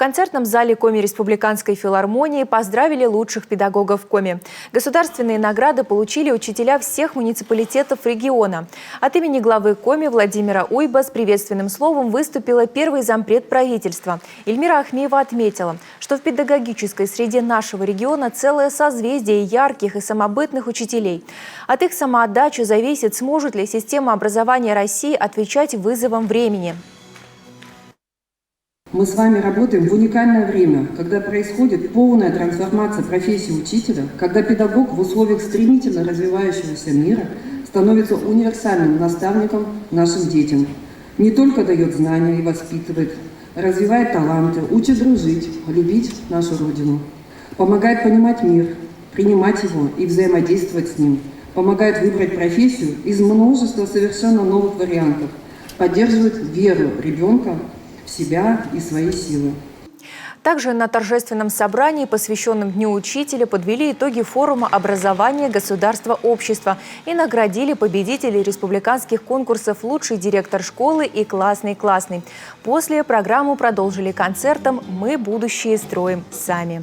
концертном зале Коми Республиканской филармонии поздравили лучших педагогов Коми. Государственные награды получили учителя всех муниципалитетов региона. От имени главы Коми Владимира Уйба с приветственным словом выступила первый зампред правительства. Эльмира Ахмеева отметила, что в педагогической среде нашего региона целое созвездие ярких и самобытных учителей. От их самоотдачи зависит, сможет ли система образования России отвечать вызовам времени. Мы с вами работаем в уникальное время, когда происходит полная трансформация профессии учителя, когда педагог в условиях стремительно развивающегося мира становится универсальным наставником нашим детям. Не только дает знания и воспитывает, развивает таланты, учит дружить, любить нашу Родину. Помогает понимать мир, принимать его и взаимодействовать с ним. Помогает выбрать профессию из множества совершенно новых вариантов. Поддерживает веру ребенка в себя и свои силы. Также на торжественном собрании, посвященном Дню учителя, подвели итоги форума образования государства общества и наградили победителей республиканских конкурсов «Лучший директор школы» и «Классный». После программу продолжили концертом «Мы будущее строим сами».